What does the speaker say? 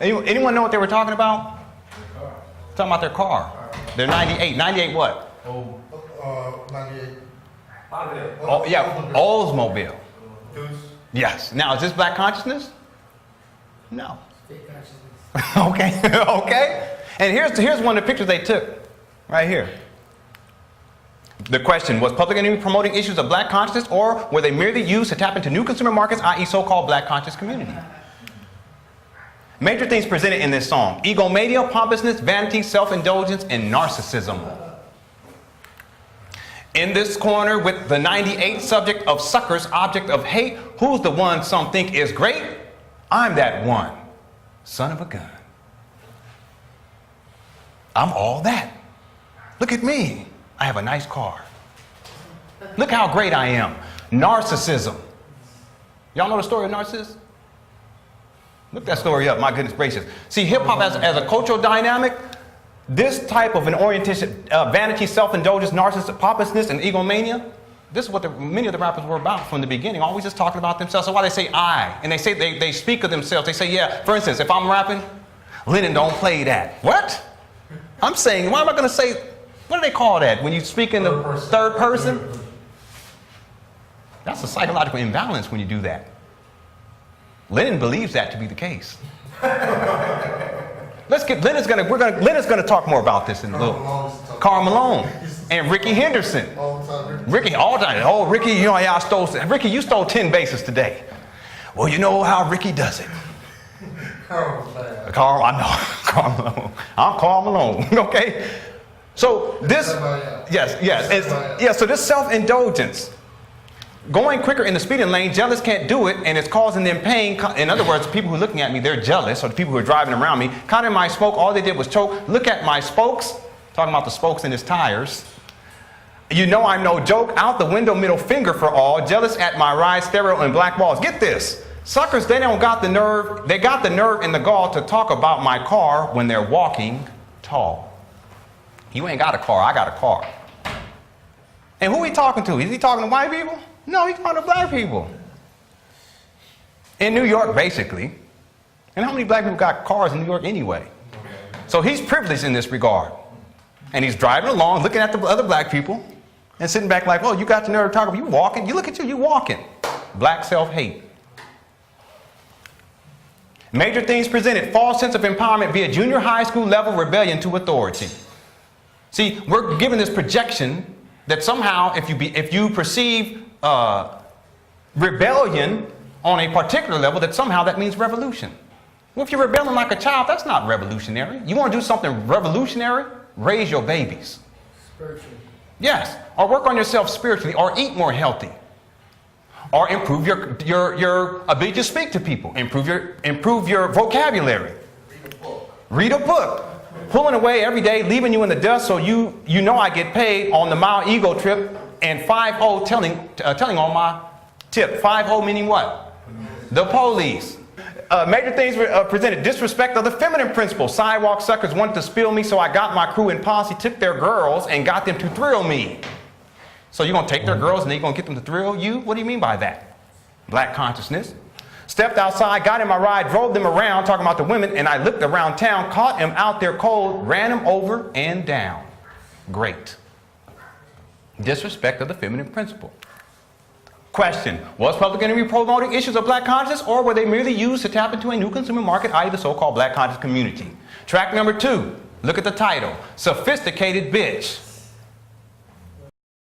Anyone know what they were talking about? Talking about their car. They're 98. 98 what? 98. Oh, yeah, Oldsmobile. Yes. Now, is this black consciousness? No. Okay. Okay. And here's one of the pictures they took. Right here. The question, was Public Enemy promoting issues of black consciousness, or were they merely used to tap into new consumer markets, i.e. so-called black conscious community? Major themes presented in this song: egomania, pompousness, vanity, self-indulgence, and narcissism. In this corner with the 98 subject of suckers, object of hate, who's the one some think is great? I'm that one, son of a gun. I'm all that. Look at me. I have a nice car. Look how great I am. Narcissism. Y'all know the story of Narcissus? Look that story up, my goodness gracious. See, hip-hop as a cultural dynamic, this type of an orientation, vanity, self-indulgence, narcissism, pompousness, and egomania, this is what many of the rappers were about from the beginning, always just talking about themselves. So why they say I, and they say they speak of themselves. They say, yeah, for instance, if I'm rapping, Lenon don't play that. What? I'm saying, why am I going to say, what do they call that when you speak in the third person? That's a psychological imbalance when you do that. Lenon believes that to be the case. Lenon's gonna talk more about this in a little. Karl Malone and Ricky Henderson. Ricky, all the time. Oh, Ricky, you know, yeah, Ricky, you stole 10 bases today. Well, you know how Ricky does it. Karl, I know. Karl Malone. I'm Karl Malone. Okay. So this, so this self-indulgence, going quicker in the speeding lane, jealous can't do it, and it's causing them pain. In other words, people who are looking at me, they're jealous, or the people who are driving around me. Caught in my smoke, all they did was choke. Look at my spokes, talking about the spokes in his tires. You know I'm no joke, out the window, middle finger for all, jealous at my ride, stereo and black balls. Get this, suckers, they got the nerve and the gall to talk about my car when they're walking tall. You ain't got a car, I got a car. And who he talking to? Is he talking to white people? No, he's talking to black people. In New York, basically. And how many black people got cars in New York anyway? So he's privileged in this regard. And he's driving along, looking at the other black people, and sitting back like, oh, you got the nerve to talk about, you walking, you look at you walking. Black self-hate. Major themes presented: false sense of empowerment via junior high school level rebellion to authority. See, we're given this projection that somehow if you perceive rebellion on a particular level, that somehow that means revolution. Well, if you're rebelling like a child, that's not revolutionary. You want to do something revolutionary? Raise your babies. Spiritually. Yes, or work on yourself spiritually, or eat more healthy, or improve your ability to speak to people, improve your vocabulary. Read a book. Pulling away every day, leaving you in the dust, so you know I get paid on the mile ego trip, and 5-0 telling on my tip. 5-0 meaning what? The police. Major things presented: disrespect of the feminine principle. Sidewalk suckers wanted to spill me, so I got my crew and posse, took their girls and got them to thrill me. So you're going to take their girls and then you're going to get them to thrill you? What do you mean by that? Black consciousness. Stepped outside, got in my ride, drove them around, talking about the women, and I looked around town, caught them out there cold, ran them over and down. Great. Disrespect of the feminine principle. Question: was Public Enemy promoting issues of black consciousness, or were they merely used to tap into a new consumer market, i.e. the so-called black conscious community? Track number 2. Look at the title. Sophisticated Bitch.